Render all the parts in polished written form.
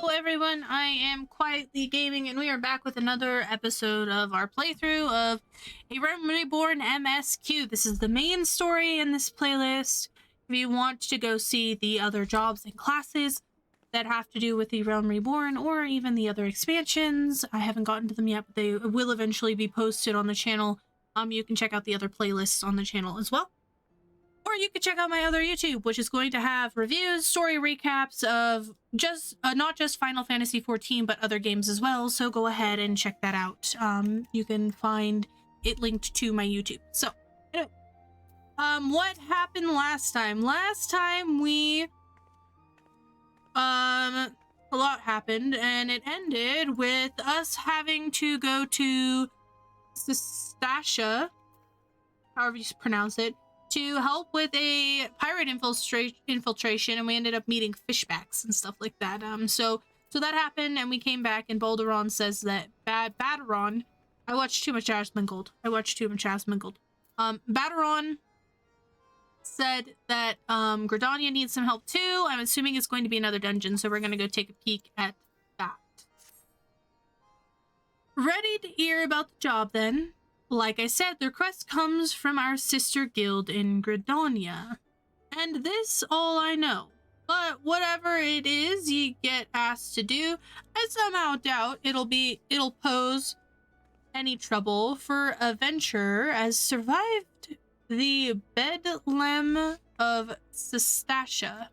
Hello everyone, I am Quietly Gaming and we are back with another episode of our playthrough of A Realm Reborn MSQ. This is the main story in this playlist. If you want to go see the other jobs and classes that have to do with the Realm Reborn or even the other expansions, I haven't gotten to them yet, but they will eventually be posted on the channel. You can check out the other playlists on the channel as well. Or you could check out my other YouTube, which is going to have reviews, story recaps of just not just Final Fantasy XIV, but other games as well. So go ahead and check that out. You can find it linked to my YouTube. So, anyway, what happened last time? Last time we, a lot happened, and it ended with us having to go to Stasha, however you pronounce it, to help with a pirate infiltration, and we ended up meeting fishbacks and stuff like that. So that happened, and we came back, and Balderon says that Baderon, I watched too much Jasmine Gold. Baderon said that Gridania needs some help too. I'm assuming it's going to be another dungeon, so we're gonna go take a peek at that. Ready to hear about the job then? Like I said, the request comes from our sister guild in Gridania. And this all I know. But whatever it is you get asked to do, I somehow doubt it'll pose any trouble for a venturer as survived the bedlam of Stasha.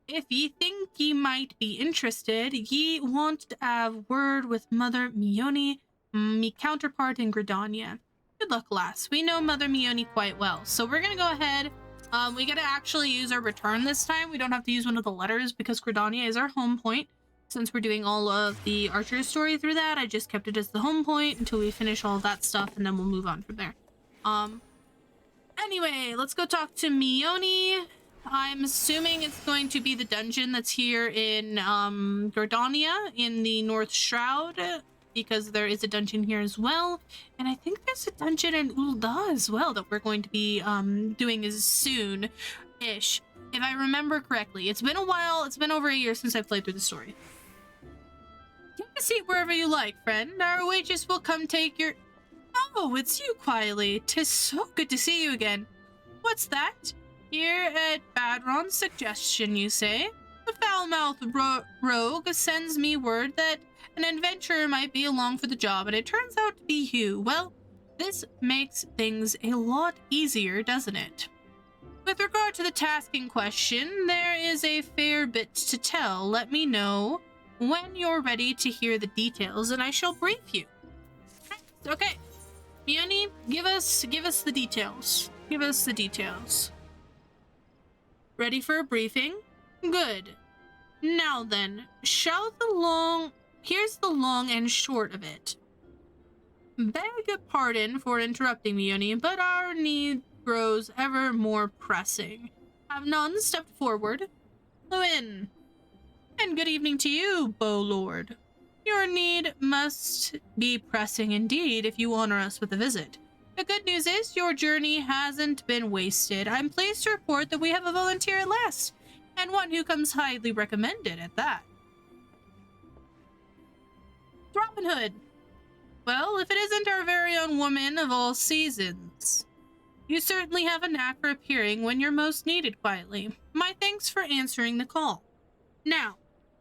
If ye think ye might be interested, ye want to have word with Mother Mione, me counterpart in Gridania. Good luck, lass. We know Mother Mione quite well, so we're gonna go ahead. We gotta actually use our return this time. We don't have to use one of the letters because Gridania is our home point. Since we're doing all of the Archer story through that, I just kept it as the home point until we finish all that stuff, and then we'll move on from there. Anyway, let's go talk to Mione. I'm assuming it's going to be the dungeon that's here in Gridania in the North Shroud, because there is a dungeon here as well, and I think there's a dungeon in Ul'dah as well that we're going to be doing as soon-ish, if I remember correctly. It's been a while. It's been over a year since I played through the story. Take a seat wherever you like, friend. Our wages will come take your... Oh, it's you, Quietly. 'Tis so good to see you again. What's that? Here at Baderon's suggestion, you say? The foul-mouthed rogue sends me word that an adventurer might be along for the job, and it turns out to be you. Well, this makes things a lot easier, doesn't it? With regard to the task in question, there is a fair bit to tell. Let me know when you're ready to hear the details, and I shall brief you. Okay. Mione, give us the details. Give us the details. Ready for a briefing? Good. Now then, here's the long and short of it. Beg pardon for interrupting, Mione, but our need grows ever more pressing. Have none stepped forward? Lewin. And good evening to you, Bow Lord. Your need must be pressing indeed if you honor us with a visit. The good news is your journey hasn't been wasted. I'm pleased to report that we have a volunteer at last, and one who comes highly recommended at that. Robin Hood. Well, if it isn't our very own woman of all seasons. You certainly have a knack for appearing when you're most needed, Quietly. My thanks for answering the call. Now,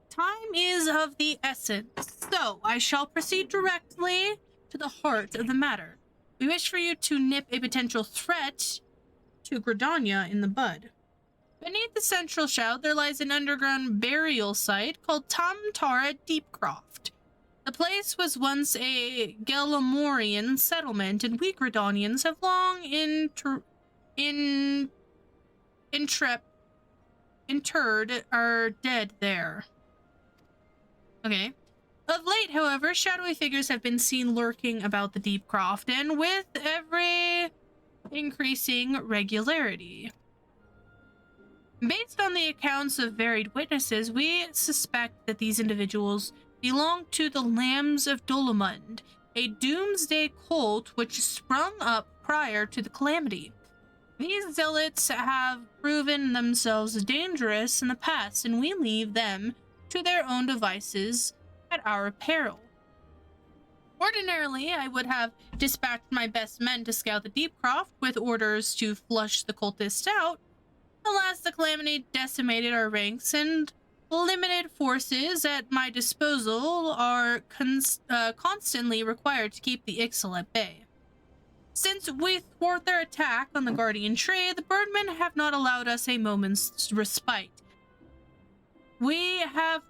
time is of the essence, so I shall proceed directly to the heart of the matter. We wish for you to nip a potential threat to Gridania in the bud. Beneath the central shroud, there lies an underground burial site called Tamtara Deepcroft. The place was once a Gelamorian settlement, and we Gridanians have long interred our dead there. Okay. Of late, however, shadowy figures have been seen lurking about the Deepcroft, and with every increasing regularity. Based on the accounts of varied witnesses, we suspect that these individuals belong to the Lambs of Dolomund, a doomsday cult which sprung up prior to the calamity. These zealots have proven themselves dangerous in the past, and we leave them to their own devices at our peril. Ordinarily, I would have dispatched my best men to scout the Deepcroft with orders to flush the cultists out. Alas, the calamity decimated our ranks, and limited forces at my disposal are constantly required to keep the Ixal at bay. Since we thwart their attack on the Guardian tree, the Birdmen have not allowed us a moment's respite. They have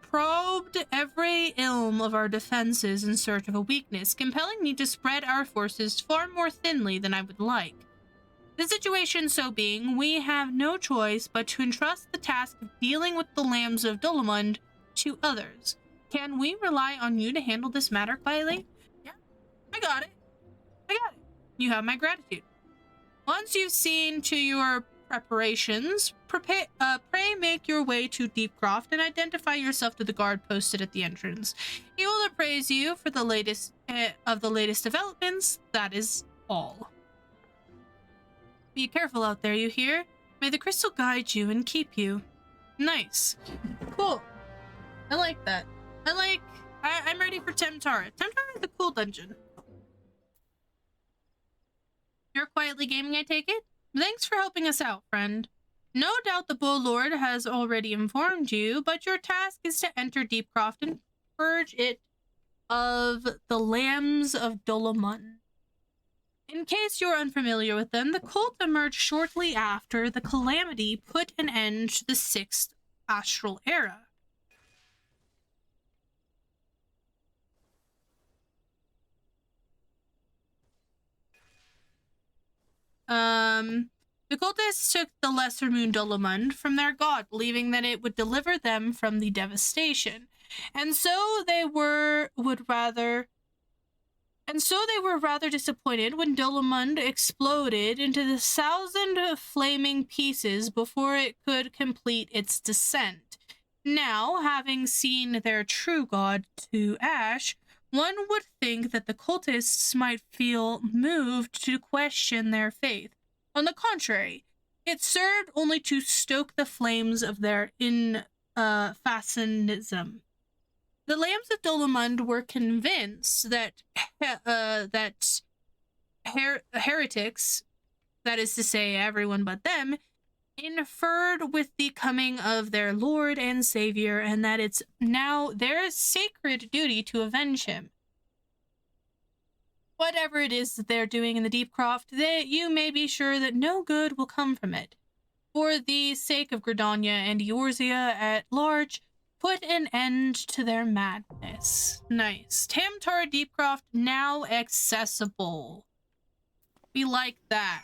probed every ilm of our defenses in search of a weakness, compelling me to spread our forces far more thinly than I would like. The situation so being, we have no choice but to entrust the task of dealing with the lambs of Dolomund to others. Can we rely on you to handle this matter quietly? Yeah, I got it. You have my gratitude. Once you've seen to your preparations, pray make your way to Deepcroft and identify yourself to the guard posted at the entrance. He will appraise you for the latest developments. That is all. Be careful out there, you hear? May the crystal guide you and keep you. Nice. Cool. I like that. I'm ready for Temtara. Temtara is a cool dungeon. You're quietly gaming, I take it? Thanks for helping us out, friend. No doubt the Bull Lord has already informed you, but your task is to enter Deepcroft and purge it of the Lambs of Dolomund. In case you're unfamiliar with them, the cult emerged shortly after the calamity put an end to the 6th astral era. The cultists took the lesser moon Dolomund from their god, believing that it would deliver them from the devastation. And so they were rather disappointed when Dolomund exploded into the 1,000 flaming pieces before it could complete its descent. Now, having seen their true god to ash, one would think that the cultists might feel moved to question their faith. On the contrary, it served only to stoke the flames of their fascism. The Lambs of Dolomund were convinced that heretics, that is to say everyone but them, inferred with the coming of their Lord and Savior, and that it's now their sacred duty to avenge him. Whatever it is that they're doing in the Deepcroft, you may be sure that no good will come from it. For the sake of Gridania and Eorzea at large, put an end to their madness. Nice. Tamtar Deepcroft now accessible. We like that.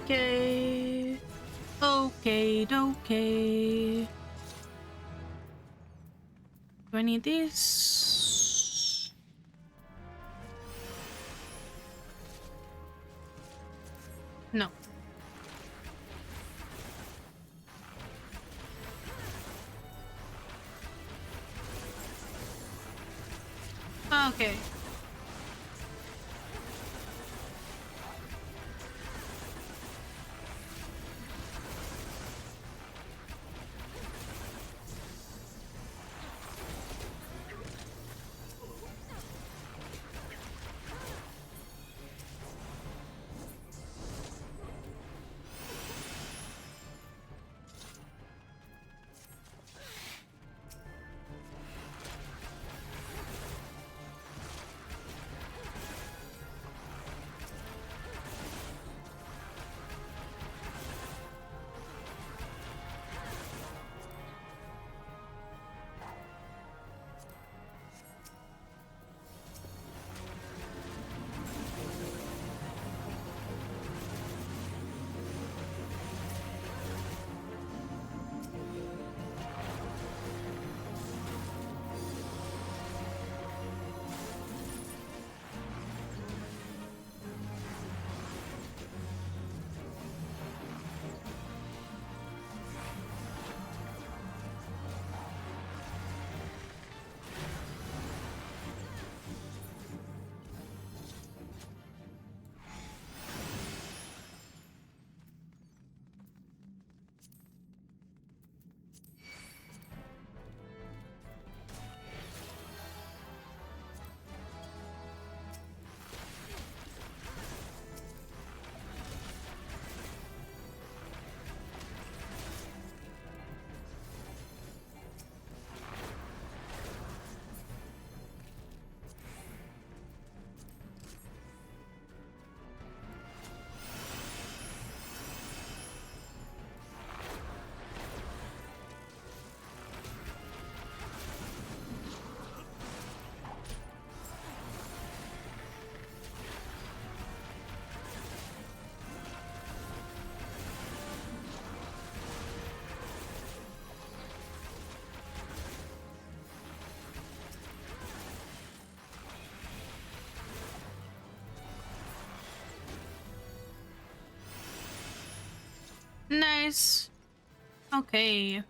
Okay. Okay, okay. Do I need these? No. Okay. Nice. Okay.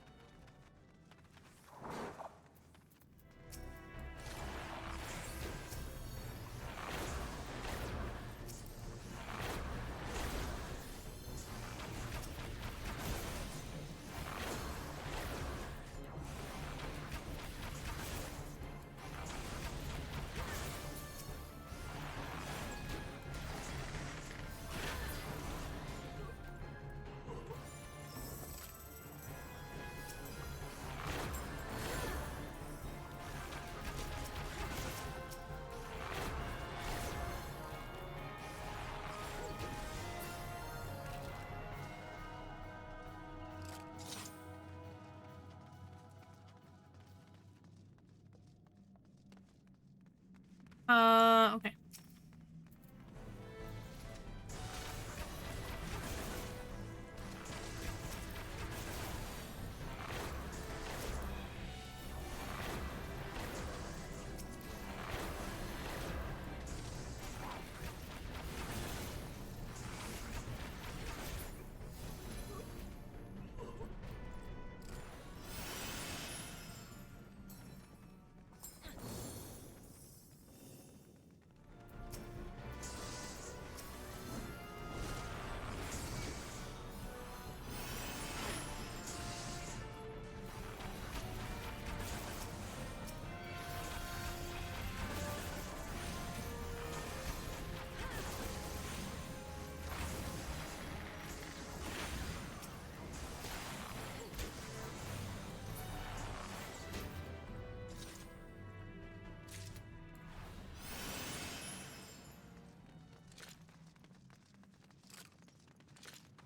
Okay.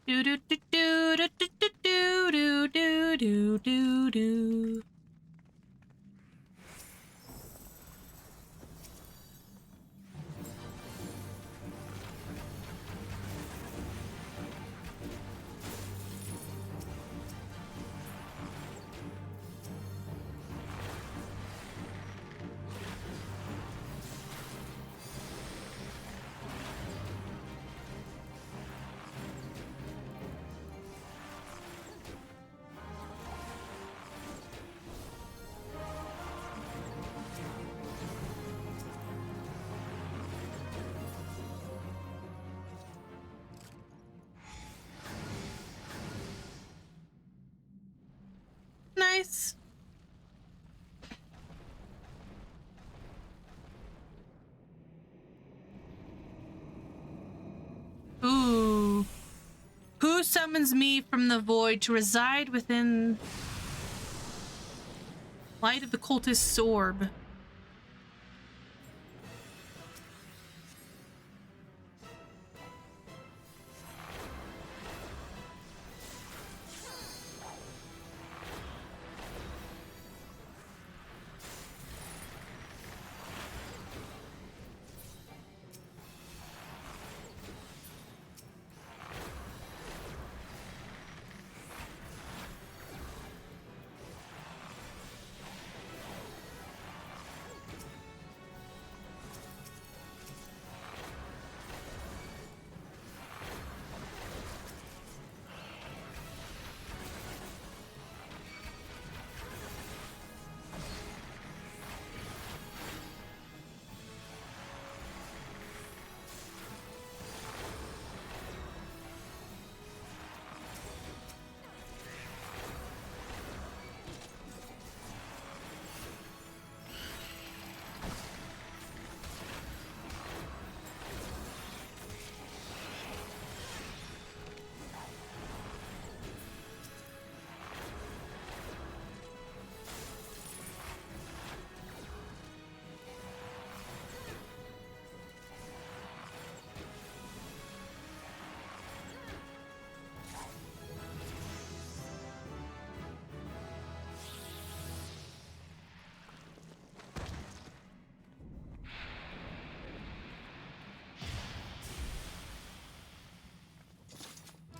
Do do do do do do do do do do do. nice. Ooh. Who summons me from the void to reside within light of the cultist's orb?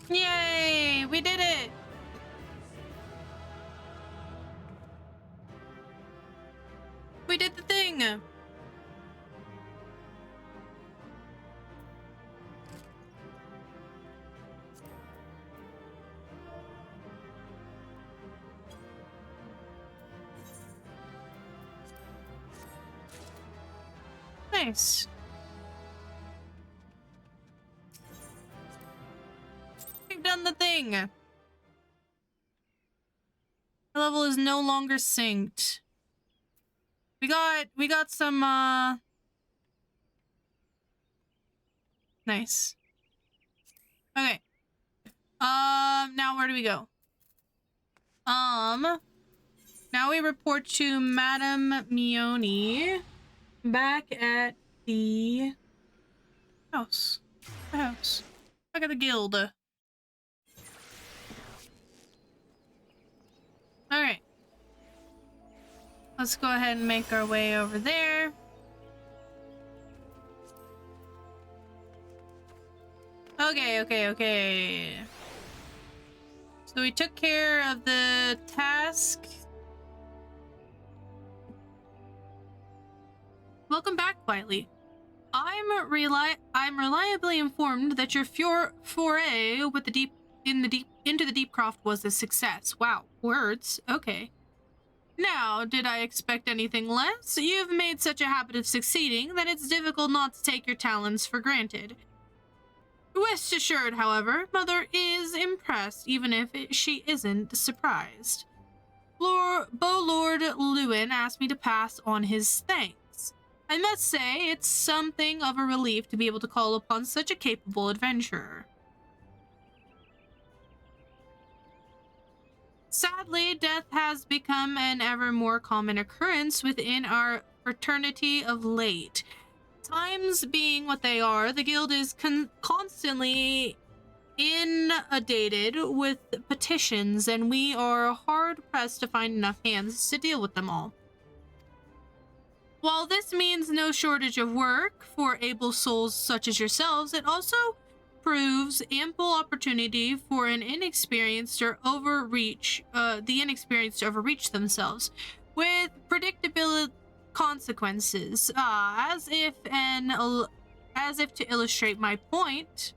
Yay! We did it! We did the thing! Nice. We've done the thing! The level is no longer synced. We got some, nice. Okay. Now where do we go? Now we report to Madame Mione back at the house. Back at the guild. Alright. Let's go ahead and make our way over there. Okay. So we took care of the task. Welcome back, Quietly. I'm reliably informed that your foray with into the deep croft was a success. Wow, words. Okay. Now, did I expect anything less? You've made such a habit of succeeding that it's difficult not to take your talents for granted. Rest assured, however, Mother is impressed, even if she isn't surprised. Lord Lewin asked me to pass on his thanks. I must say, it's something of a relief to be able to call upon such a capable adventurer. Sadly, death has become an ever more common occurrence within our fraternity of late. Times being what they are, the guild is constantly inundated with petitions, and we are hard-pressed to find enough hands to deal with them all. While this means no shortage of work for able souls such as yourselves, it also proves ample opportunity for the inexperienced to overreach themselves with predictable consequences. As if to illustrate my point,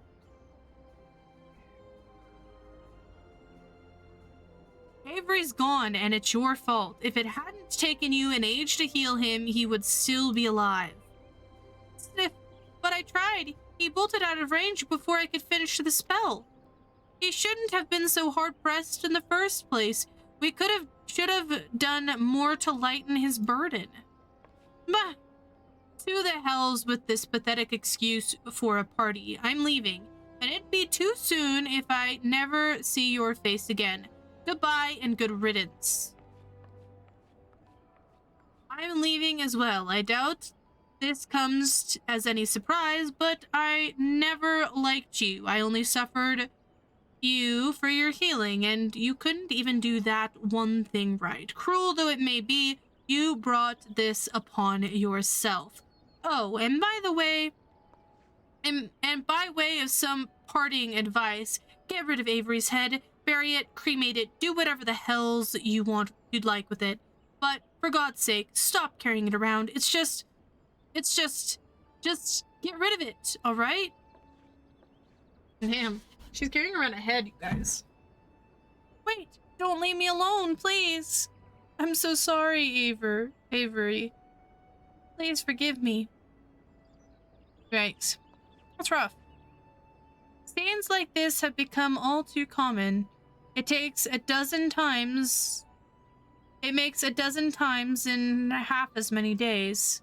Avery's gone, and it's your fault. If it hadn't taken you an age to heal him, he would still be alive. Sniff, but I tried. He bolted out of range before I could finish the spell. He shouldn't have been so hard-pressed in the first place. We could have should have done more to lighten his burden. Bah! To the hells with this pathetic excuse for a party. I'm leaving, and it'd be too soon if I never see your face again. Goodbye and good riddance. I'm leaving as well. I doubt this comes as any surprise, but I never liked you. I only suffered you for your healing, and you couldn't even do that one thing right. Cruel though it may be, you brought this upon yourself. Oh, and by the way, and by way of some parting advice, get rid of Avery's head, bury it, cremate it, do whatever the hells you'd like with it. But for God's sake, stop carrying it around. It's just get rid of it, all right? Damn, she's carrying around a head, you guys. Wait, don't leave me alone, please. I'm so sorry, Avery. Please forgive me. Yikes. That's rough. Scenes like this have become all too common. It makes a dozen times in half as many days.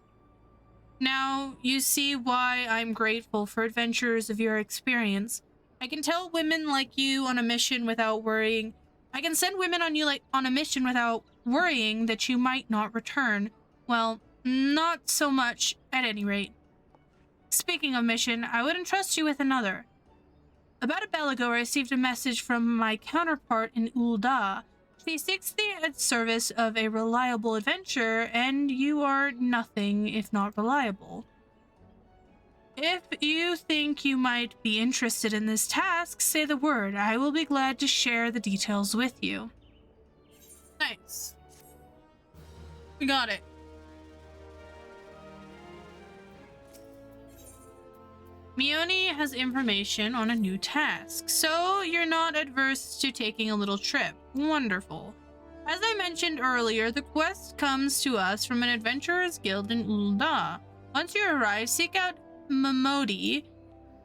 Now you see why I'm grateful for adventurers of your experience. I can tell women like you on a mission without worrying. I can send women on a mission without worrying that you might not return. Well, not so much at any rate. Speaking of mission, I would entrust you with another. About a bell ago, I received a message from my counterpart in Ul'dah. She seeks the service of a reliable adventurer, and you are nothing if not reliable. If you think you might be interested in this task, say the word. I will be glad to share the details with you. Nice. We got it. Mione has information on a new task, so you're not adverse to taking a little trip. Wonderful. As I mentioned earlier, the quest comes to us from an adventurers guild in Ul'dah. Once you arrive, seek out Momodi.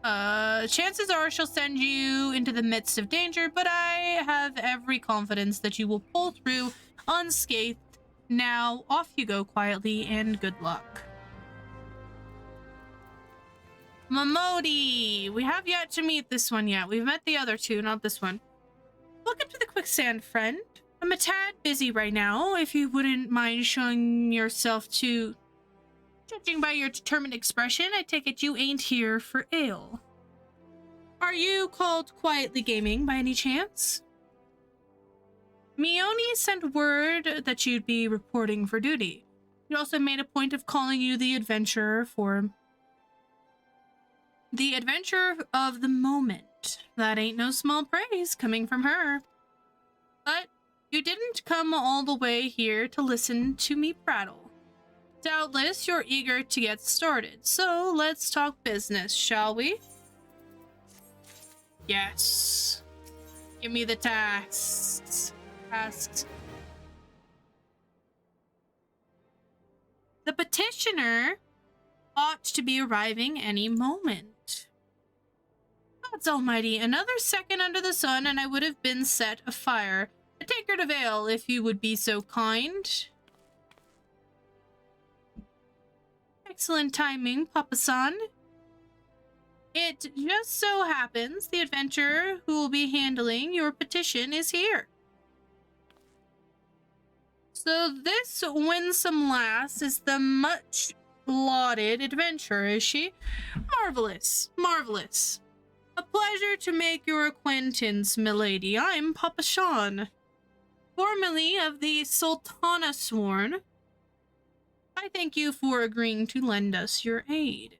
Chances are she'll send you into the midst of danger, but I have every confidence that you will pull through unscathed. Now, off you go quietly, and good luck. Momodi! We have yet to meet this one yet. We've met the other two, not this one. Welcome to the quicksand, friend. I'm a tad busy right now. If you wouldn't mind showing yourself to... Judging by your determined expression, I take it you ain't here for ale. Are you called Quietly Gaming by any chance? Mione sent word that you'd be reporting for duty. He also made a point of calling you the adventurer of the moment. That ain't no small praise coming from her. But you didn't come all the way here to listen to me prattle. Doubtless you're eager to get started, so let's talk business, shall we? Yes. Give me the tasks. The petitioner ought to be arriving any moment. God's almighty, another second under the sun and I would have been set afire. A tankard of ale, if you would be so kind. Excellent timing, Papa-san. It just so happens the adventurer who will be handling your petition is here. So this winsome lass is the much lauded adventurer, is she? Marvelous, marvelous. A pleasure to make your acquaintance, milady. I'm Papa Sean, formerly of the Sultana Sworn. I thank you for agreeing to lend us your aid.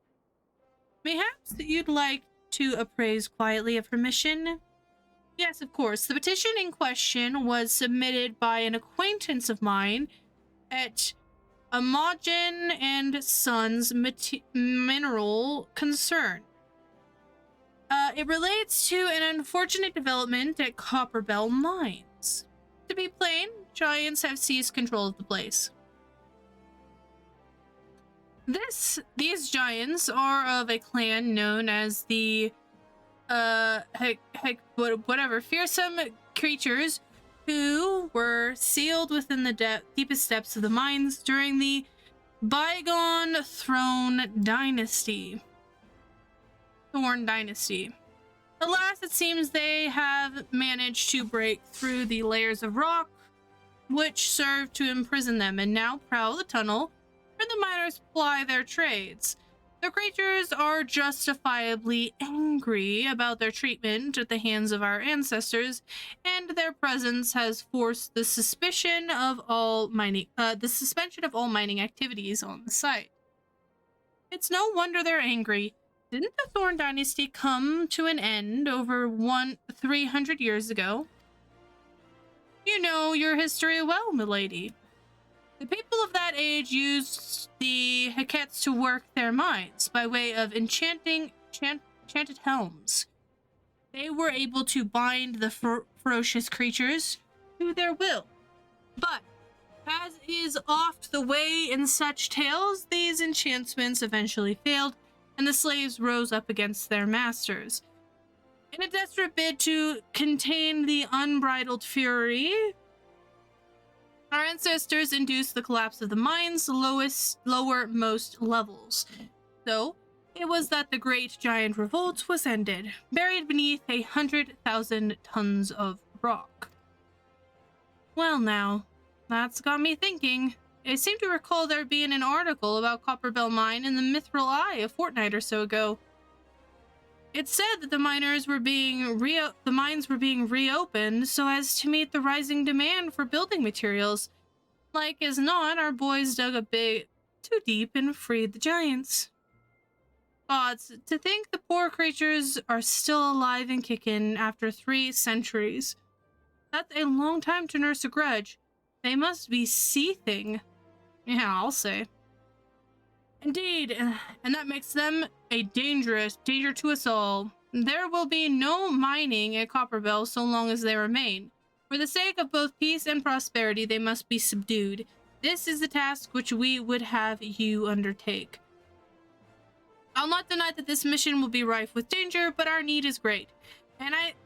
Perhaps you'd like to appraise quietly of her mission? Yes, of course. The petition in question was submitted by an acquaintance of mine at Imogen and Sons Mineral Concern. It relates to an unfortunate development at Copperbell Mines. To be plain, giants have seized control of the place. These giants are of a clan known as the whatever fearsome creatures who were sealed within the deepest depths of the mines during the bygone Thorn Dynasty. Alas, it seems they have managed to break through the layers of rock which served to imprison them, and now prowl the tunnel where the miners ply their trades. The creatures are justifiably angry about their treatment at the hands of our ancestors, and their presence has forced the suspension of all mining activities on the site. It's no wonder they're angry. Didn't the Thorn Dynasty come to an end over 300 years ago? You know your history well, milady. The people of that age used the Hekets to work their mines by way of enchanted helms. They were able to bind the ferocious creatures to their will. But, as is oft the way in such tales, these enchantments eventually failed, and the slaves rose up against their masters. In a desperate bid to contain the unbridled fury, our ancestors induced the collapse of the mine's lowermost levels. So, it was that the great giant revolt was ended, buried beneath 100,000 tons of rock. Well now, that's got me thinking. I seem to recall there being an article about Copperbell Mine in the Mithril Eye a fortnight or so ago. It said that the mines were being reopened so as to meet the rising demand for building materials. Like as not, our boys dug a bit too deep and freed the giants. Gods, to think the poor creatures are still alive and kicking after 3 centuries. That's a long time to nurse a grudge. They must be seething. Yeah, I'll say. Indeed, and that makes them a danger to us all. There will be no mining at Copperbell so long as they remain. For the sake of both peace and prosperity, they must be subdued. This is the task which we would have you undertake. I'll not deny that this mission will be rife with danger, but our need is great.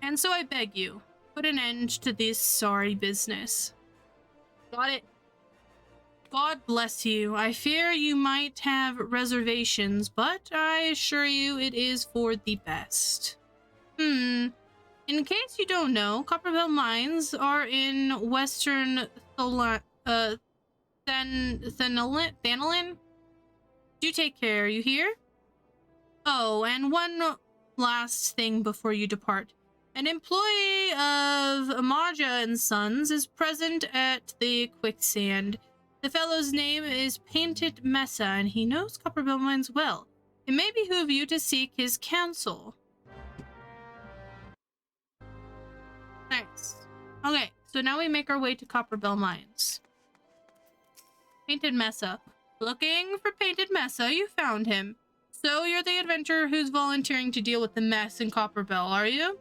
And so I beg you, put an end to this sorry business. Got it? God bless you. I fear you might have reservations, but I assure you it is for the best. In case you don't know, Copperbell Mines are in western Thanalin. Do take care, you hear? Oh, and one last thing before you depart. An employee of Amaja and Sons is present at the quicksand. The fellow's name is Painted Mesa, and he knows Copperbell Mines well. It may behoove you to seek his counsel. Nice. Okay, so now we make our way to Copperbell Mines. Painted Mesa. Looking for Painted Mesa, you found him. So you're the adventurer who's volunteering to deal with the mess in Copperbell, are you?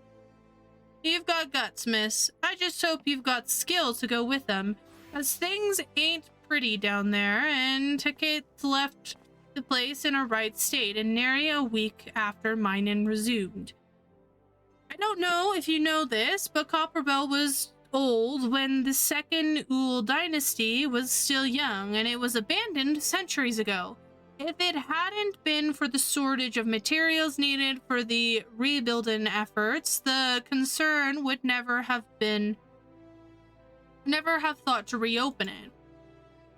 You've got guts, miss. I just hope you've got skill to go with them, as things ain't pretty down there, and Hekets left the place in a right state, and nary a week after mining resumed. I don't know if you know this, but Copperbell was old when the second Uhl dynasty was still young, and it was abandoned centuries ago. If it hadn't been for the shortage of materials needed for the rebuilding efforts, the concern would never have thought to reopen it.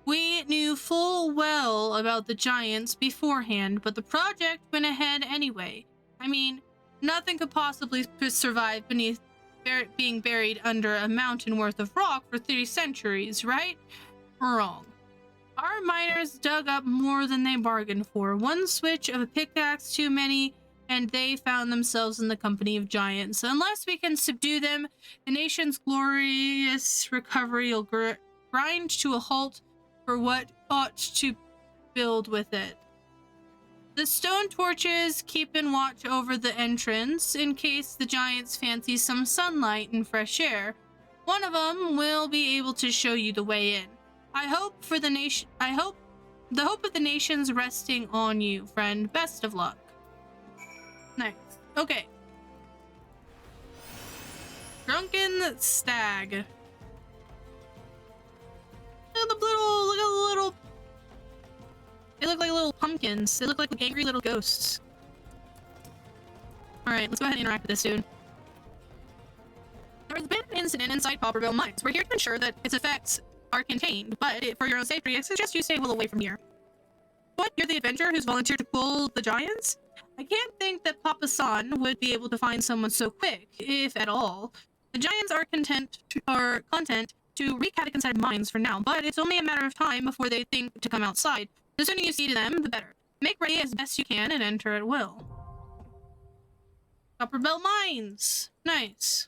We knew full well about the giants beforehand, but the project went ahead anyway. I mean, nothing could possibly survive beneath being buried under a mountain worth of rock for 3 centuries, right? Wrong. Our miners dug up more than they bargained for. One switch of a pickaxe too many, and they found themselves in the company of giants. Unless we can subdue them, the nation's glorious recovery will grind to a halt for what ought to build with it. The stone torches keeping watch over the entrance in case the giants fancy some sunlight and fresh air. One of them will be able to show you the way in. The hope of the nation's resting on you, friend. Best of luck. Nice. Okay. Drunken Stag. pumpkins. They look like angry little ghosts. Alright, let's go ahead and interact with this dude. There has been an incident inside Popperville Mines. We're here to ensure that its effects are contained, but for your own safety, I suggest you stay well away from here. What? You're the adventurer who's volunteered to pull the giants? I can't think that Papa San would be able to find someone so quick, if at all. The giants are content to wreak havoc inside mines for now, but it's only a matter of time before they think to come outside. The sooner you see to them, the better. Make ready as best you can and enter at will. Copperbell Mines! Nice.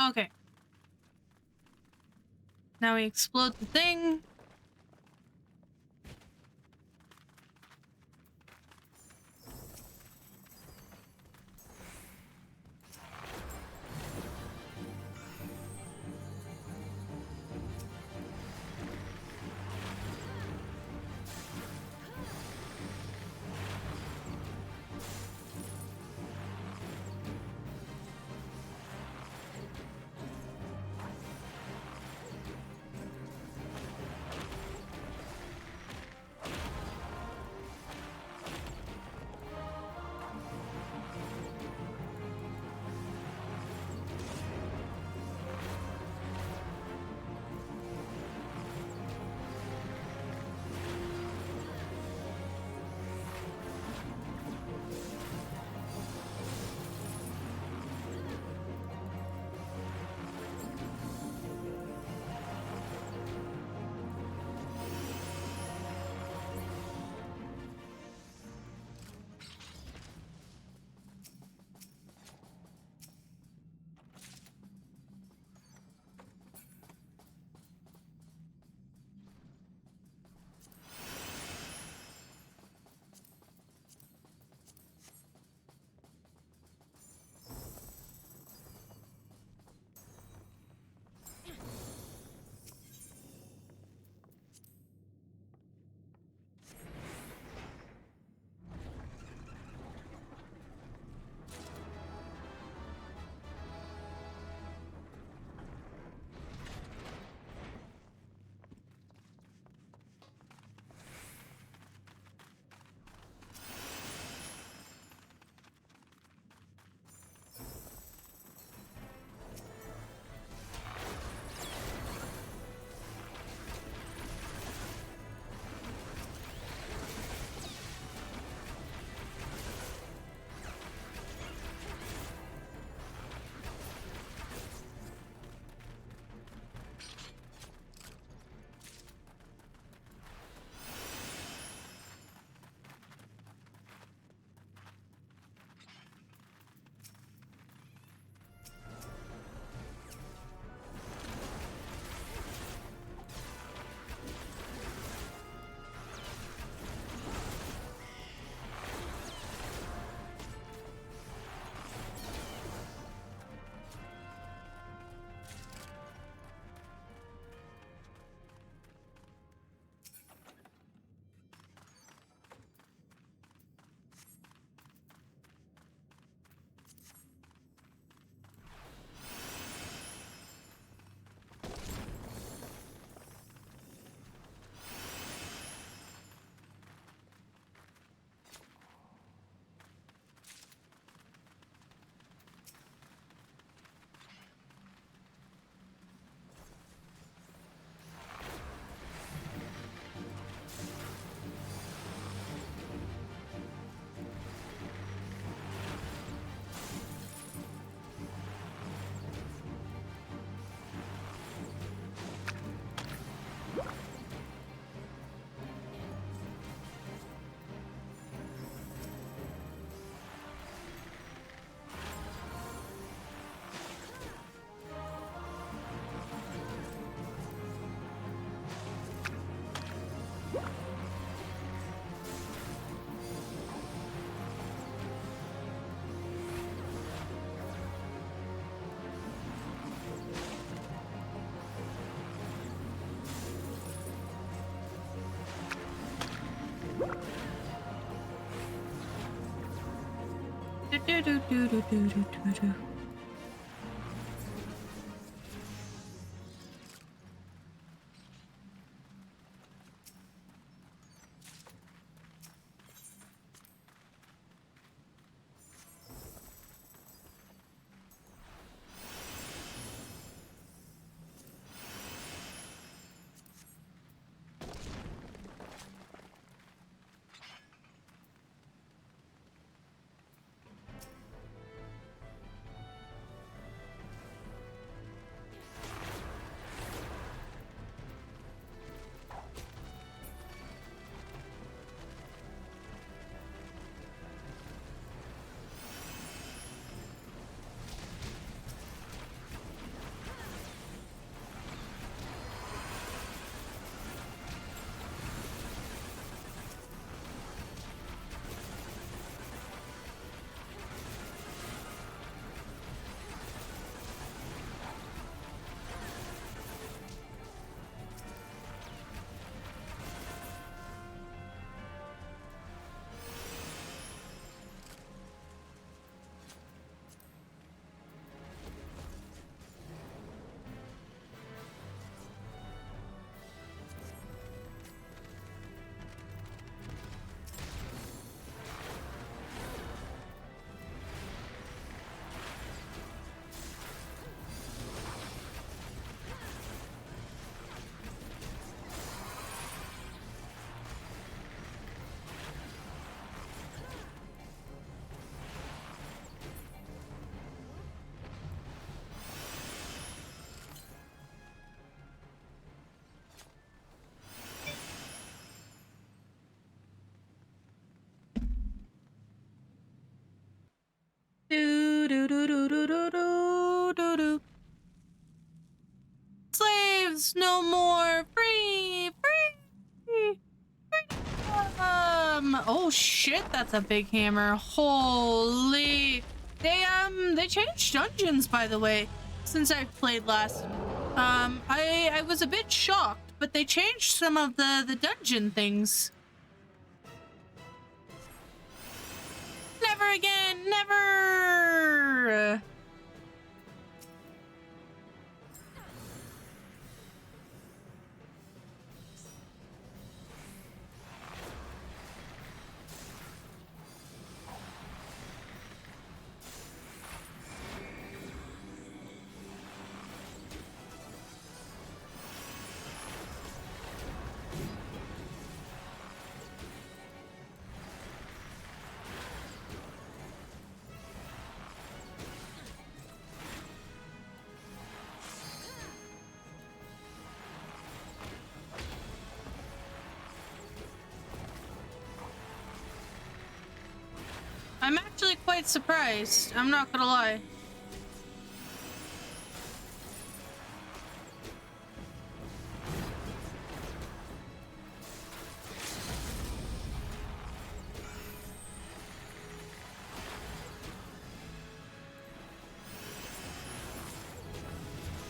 Okay. Now we explode the thing. Do, do, do, do, do, do, do, do. slaves no more. Free, free, freedom. Oh shit, that's a big hammer. Holy. They changed dungeons, by the way, since I played last. I was a bit shocked, but they changed some of the dungeon things. Never again, never. I'm actually quite surprised. I'm not gonna lie.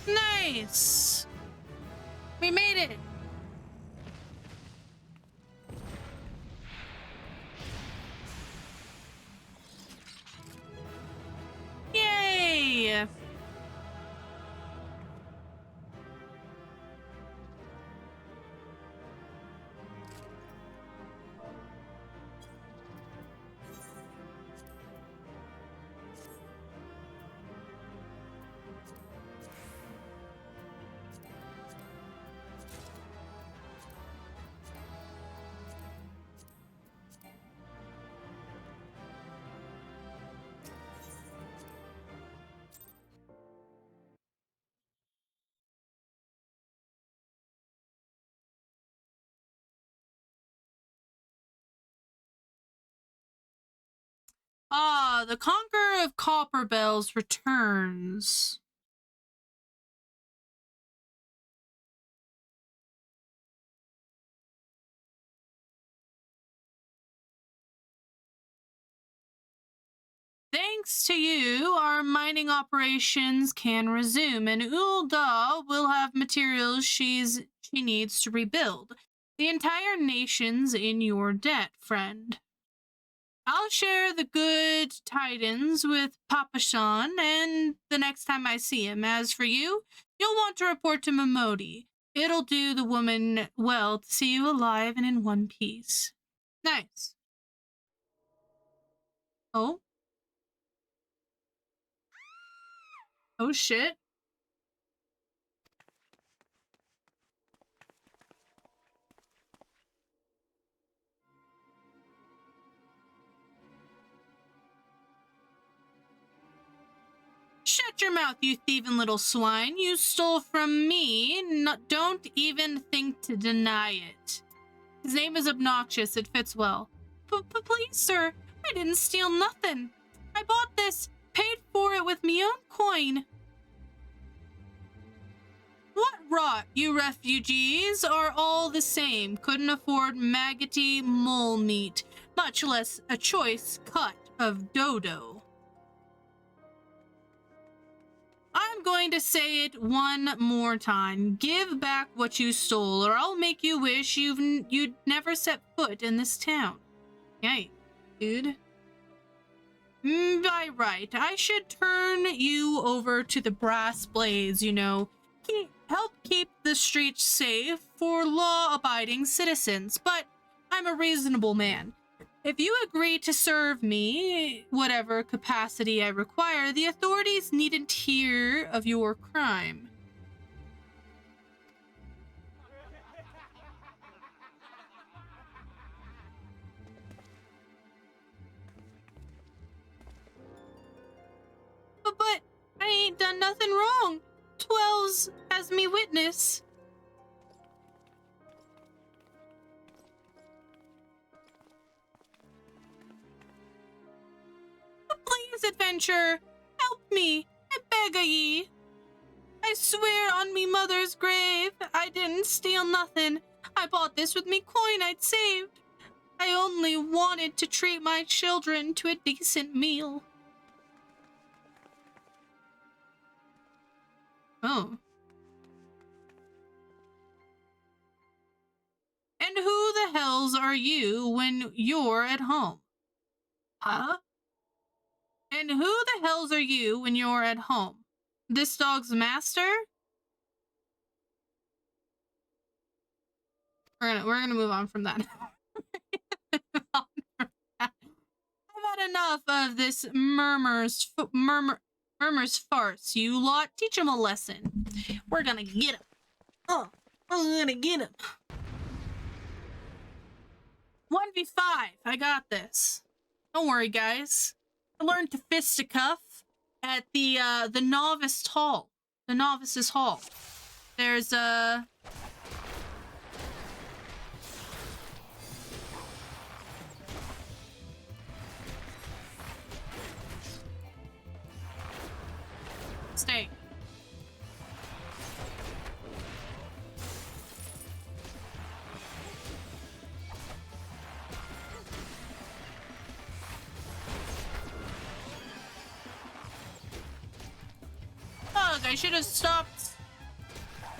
Nice! We made it! Yay! Ah, the Conqueror of Copper Bells returns. Thanks to you, our mining operations can resume, and Ulda will have materials she needs to rebuild. The entire nation's in your debt, friend. I'll share the good tidings with Papa Sean, and the next time I see him. As for you, you'll want to report to Momodi. It'll do the woman well to see you alive and in one piece. Nice. Oh? Oh shit. Shut your mouth, you thieving little swine. You stole from me. Don't even think to deny it. His name is obnoxious. It fits well. Please, sir. I didn't steal nothing. I bought this, paid for it with me own coin. What rot, you refugees are all the same. Couldn't afford maggoty mole meat, much less a choice cut of dodo. I'm going to say it one more time. Give back what you stole, or I'll make you wish you'd never set foot in this town. Yay, dude. By right, I should turn you over to the brass blades, you know. Help keep the streets safe for law-abiding citizens, but I'm a reasonable man. If you agree to serve me, whatever capacity I require, the authorities needn't hear of your crime. But I ain't done nothing wrong. 12's as me witness. Please, adventure, help me. I beg of ye. I I swear on me mother's grave, I didn't steal nothing. I bought this with me coin I'd saved. I only wanted to treat my children to a decent meal. Oh. And who the hells are you when you're at home? Huh? And who the hells are you when you're at home? This dog's master? We're gonna move on from that. I've had enough of this murmurs farce. You lot, teach him a lesson. We're gonna get him. Oh, we're gonna get him. 1v5. I got this. Don't worry, guys. I learned to fisticuff at the novice hall. The novice's hall. There's a stay. Ugh, I should have stopped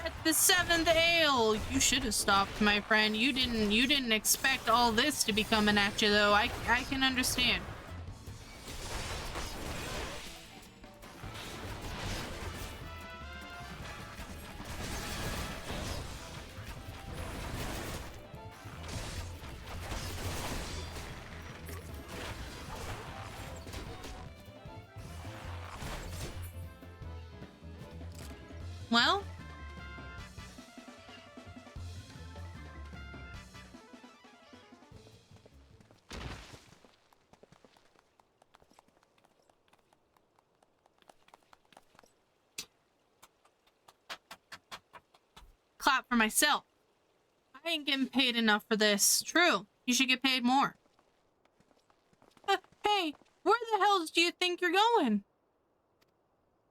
at the 7th ale. You should have stopped, my friend. You didn't expect all this to be coming at you, though. I can understand. Well, clap for myself. I ain't getting paid enough for this. True. You should get paid more. Hey, where the hell do you think you're going?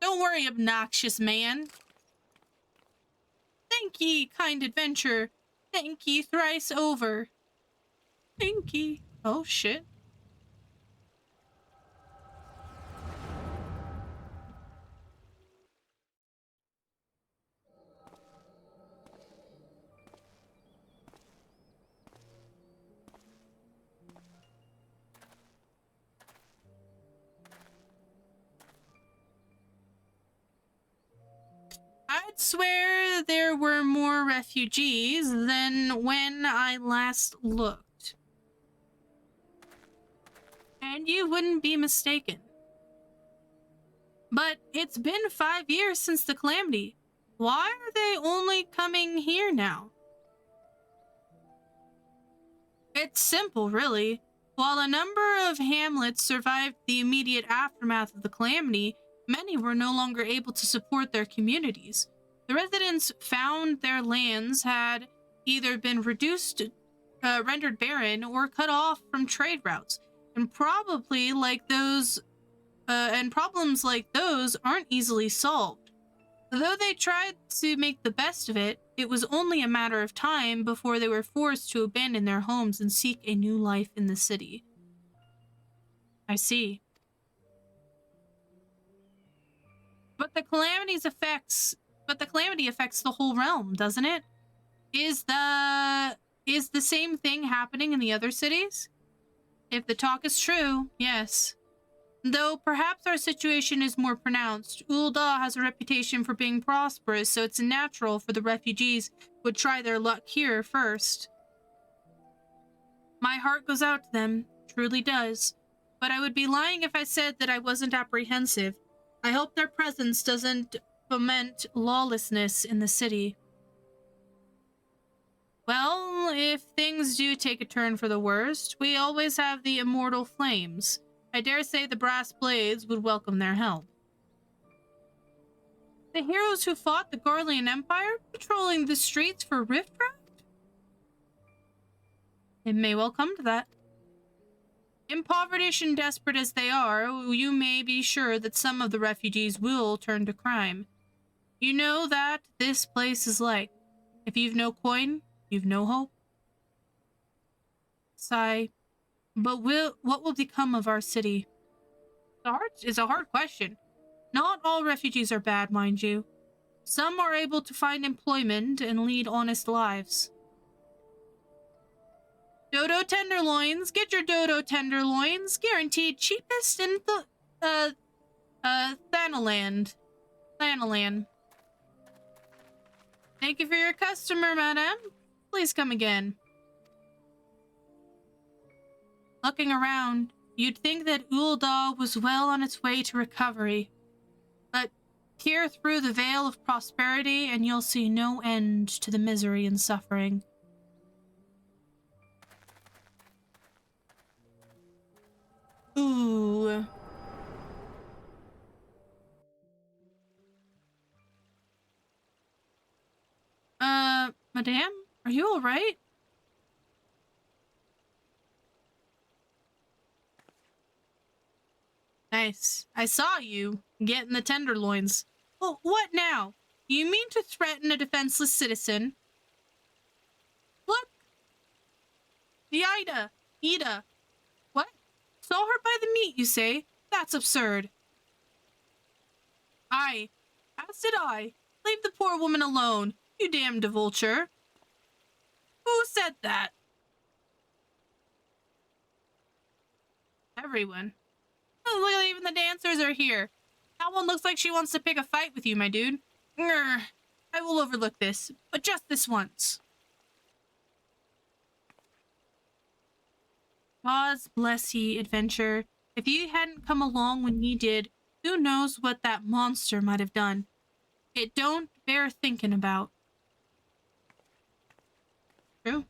Don't worry, obnoxious man. Thank ye, kind adventure. Thank ye thrice over. Thank ye. Oh, shit. I'd swear there were more refugees than when I last looked. And you wouldn't be mistaken. But it's been 5 years since the calamity. Why are they only coming here now? It's simple, really. While a number of hamlets survived the immediate aftermath of the calamity, many were no longer able to support their communities. The residents found their lands had either been reduced, rendered barren, or cut off from trade routes, and problems like those aren't easily solved. Though they tried to make the best of it, it was only a matter of time before they were forced to abandon their homes and seek a new life in the city. I see. But the calamity affects the whole realm, doesn't it? Is the same thing happening in the other cities? If the talk is true, yes. Though perhaps our situation is more pronounced. Ul'dah has a reputation for being prosperous, so it's natural for the refugees would try their luck here first. My heart goes out to them, truly does. But I would be lying if I said that I wasn't apprehensive. I hope their presence doesn't foment lawlessness in the city. Well, if things do take a turn for the worst, we always have the immortal flames. I dare say the brass blades would welcome their help. The heroes who fought the Garlean Empire, patrolling the streets for Riftcraft? It may well come to that. Impoverished and desperate as they are, you may be sure that some of the refugees will turn to crime. You know that this place is like, if you've no coin, you've no hope. Sigh. But what will become of our city? It's a hard question. Not all refugees are bad, mind you. Some are able to find employment and lead honest lives. Dodo tenderloins, get your dodo tenderloins, guaranteed cheapest in the Thanaland. Thank you for your customer, madam. Please come again. Looking around, you'd think that Ul'dah was well on its way to recovery. But peer through the veil of prosperity and you'll see no end to the misery and suffering. Ooh. Madame? Are you alright? Nice. I saw you getting the tenderloins. Well, what now? You mean to threaten a defenseless citizen? Look! The Ida. What? Saw her by the meat, you say? That's absurd. Aye. As did I. Leave the poor woman alone, you damned vulture. Who said that? Everyone. Oh, look, even the dancers are here. That one looks like she wants to pick a fight with you, my dude. Grr. I will overlook this, but just this once. God bless ye, adventure. If ye hadn't come along when ye did, who knows what that monster might have done. It don't bear thinking about. True.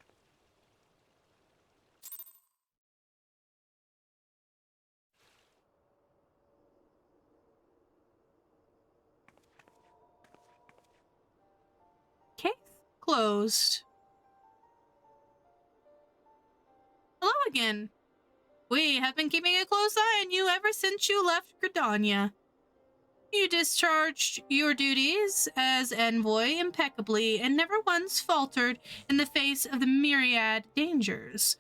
Case closed. Hello again. We have been keeping a close eye on you ever since you left Gridania. You discharged your duties as envoy impeccably and never once faltered in the face of the myriad dangers.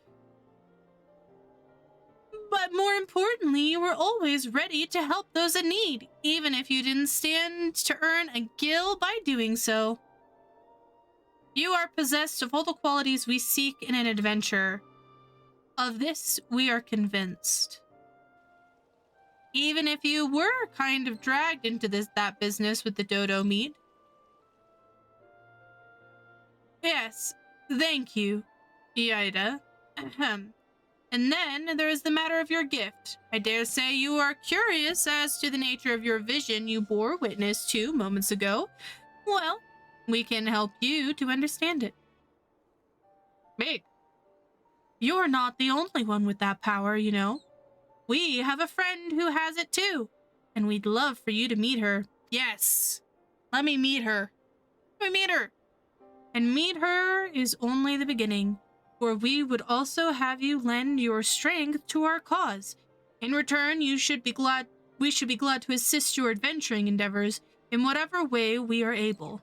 But more importantly, you were always ready to help those in need, even if you didn't stand to earn a gil by doing so. You are possessed of all the qualities we seek in an adventurer. Of this, we are convinced. Even if you were kind of dragged into that business with the dodo meat. Yes, thank you, Ida. Ahem. And then there is the matter of your gift. I dare say you are curious as to the nature of your vision you bore witness to moments ago. Well, we can help you to understand it. Me? You're not the only one with that power, you know. We have a friend who has it too, and we'd love for you to meet her. Yes, let me meet her. Let me meet her. And meet her is only the beginning, for we would also have you lend your strength to our cause. In return, we should be glad to assist your adventuring endeavors in whatever way we are able.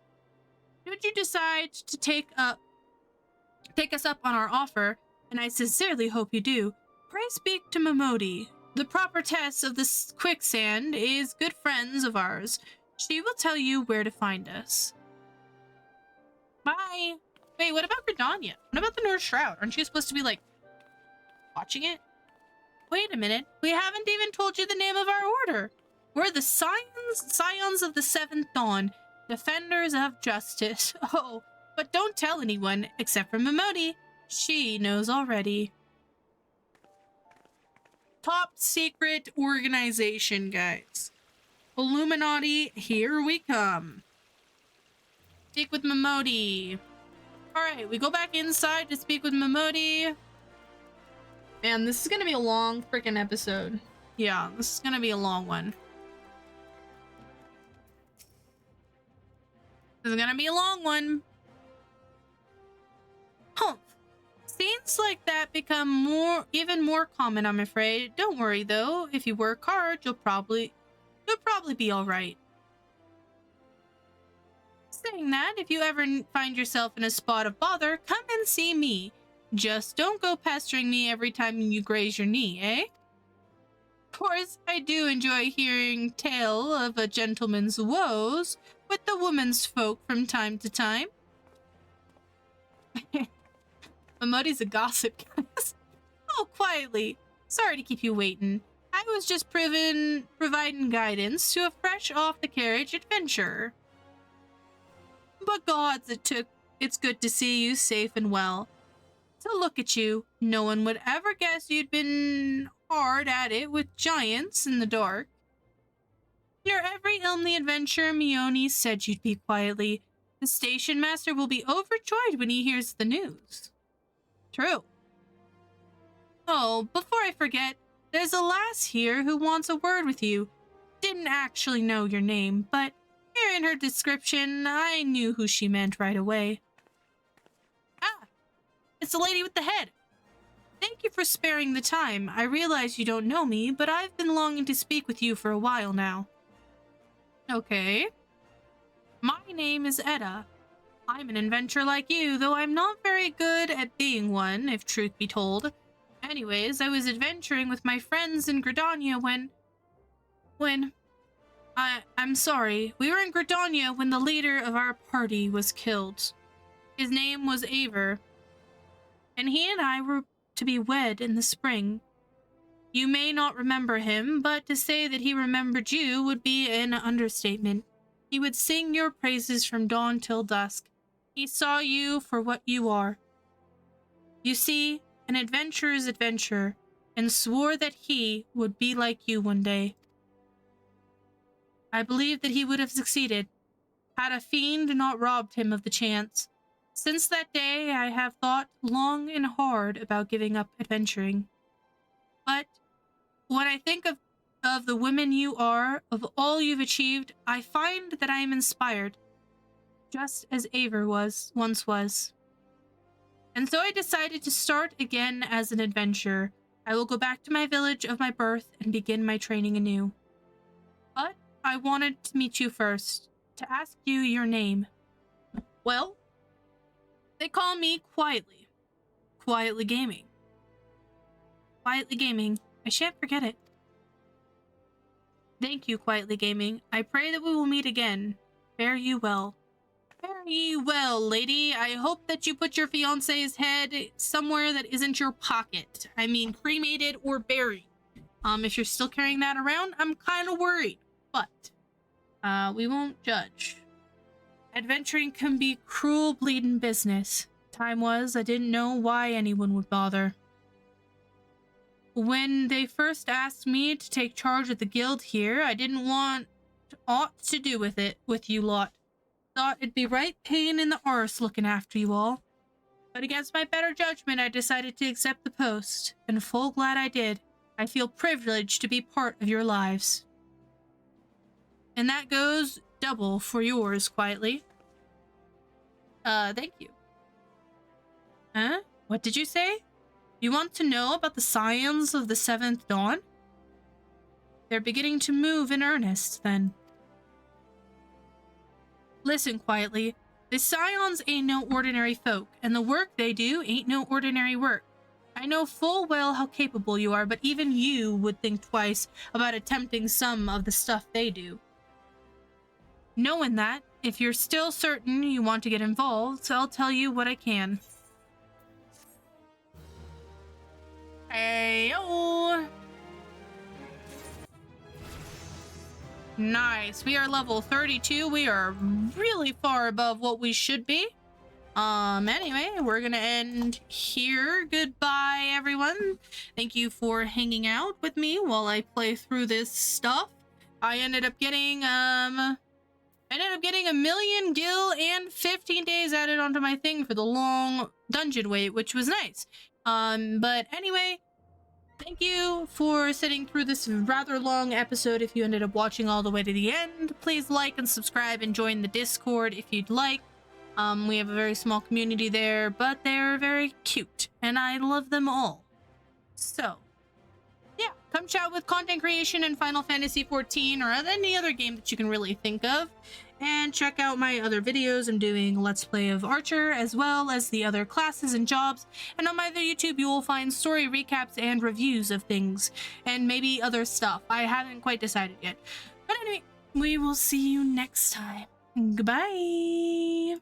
Should you decide to take us up on our offer, and I sincerely hope you do, pray speak to Momodi. The proper test of this quicksand is good friends of ours. She will tell you where to find us. Bye. Wait, what about Gridania? What about the North Shroud? Aren't you supposed to be, like, watching it? Wait a minute. We haven't even told you the name of our order. We're the Scions of the Seventh Dawn, defenders of justice. Oh, but don't tell anyone, except for Momodi. She knows already. Top secret organization, guys. Illuminati, here we come. Speak with Momodi. Alright, we go back inside to speak with Momodi. Man, this is gonna be a long freaking episode. Yeah, this is gonna be a long one. This is gonna be a long one. Humph. Scenes like that become even more common, I'm afraid. Don't worry though. If you work hard, you'll probably be all right. Saying that, if you ever find yourself in a spot of bother, come and see me. Just don't go pestering me every time you graze your knee, eh? Of course, I do enjoy hearing tale of a gentleman's woes with the women's folk from time to time. Mamodi's a gossip, guys. Oh, quietly. Sorry to keep you waiting. I was just providing guidance to a fresh off-the-carriage adventurer. But gods, it's good to see you safe and well. To look at you, no one would ever guess you'd been hard at it with giants in the dark. You're every only adventurer Mione said you'd be quietly. The station master will be overjoyed when he hears the news. True. Oh, before I forget, there's a lass here who wants a word with you. Didn't actually know your name, but hearing her description, I knew who she meant right away. Ah, it's the lady with the head. Thank you for sparing the time. I realize you don't know me, but I've been longing to speak with you for a while now. Okay. My name is Edda. I'm an adventurer like you, though I'm not very good at being one, if truth be told. Anyways, I was adventuring with my friends in Gridania when... I'm sorry. We were in Gridania when the leader of our party was killed. His name was Aver, and he and I were to be wed in the spring. You may not remember him, but to say that he remembered you would be an understatement. He would sing your praises from dawn till dusk. He saw you for what you are. You see, an adventurer's adventurer, and swore that he would be like you one day. I believe that he would have succeeded, had a fiend not robbed him of the chance. Since that day, I have thought long and hard about giving up adventuring. But when I think of the women you are, of all you've achieved, I find that I am inspired, just as Aver once was. And so I decided to start again as an adventurer. I will go back to my village of my birth and begin my training anew. But I wanted to meet you first, to ask you your name. Well, they call me Quietly. Quietly Gaming. Quietly Gaming. I shan't forget it. Thank you, Quietly Gaming. I pray that we will meet again. Fare you well. Fare ye well, lady. I hope that you put your fiancé's head somewhere that isn't your pocket. I mean, cremated or buried. If you're still carrying that around, I'm kind of worried. But, we won't judge. Adventuring can be cruel bleeding business. Time was, I didn't know why anyone would bother. When they first asked me to take charge of the guild here, I didn't want aught to do with it, with you lot. Thought it'd be right pain in the arse looking after you all. But against my better judgment, I decided to accept the post, and full glad I did. I feel privileged to be part of your lives. And that goes double for yours, Quietly. Thank you. Huh? What did you say? You want to know about the scions of the 7th Dawn? They're beginning to move in earnest, then. Listen, Quietly. The scions ain't no ordinary folk, and the work they do ain't no ordinary work. I know full well how capable you are, but even you would think twice about attempting some of the stuff they do. Knowing that, if you're still certain you want to get involved, I'll tell you what I can. Heyo! Nice. We are level 32. We are really far above what we should be. Anyway, we're gonna end here. Goodbye, everyone. Thank you for hanging out with me while I play through this stuff. I ended up getting, a million gil and 15 days added onto my thing for the long dungeon wait, which was nice. But anyway, thank you for sitting through this rather long episode. If you ended up watching all the way to the end, please like and subscribe and join the Discord if you'd like. We have a very small community there, but they're very cute, and I love them all. So, yeah, come chat with content creation in Final Fantasy XIV or any other game that you can really think of. And check out my other videos. I'm doing Let's Play of Archer, as well as the other classes and jobs. And on my other YouTube, you will find story recaps and reviews of things, and maybe other stuff. I haven't quite decided yet. But anyway, we will see you next time. Goodbye!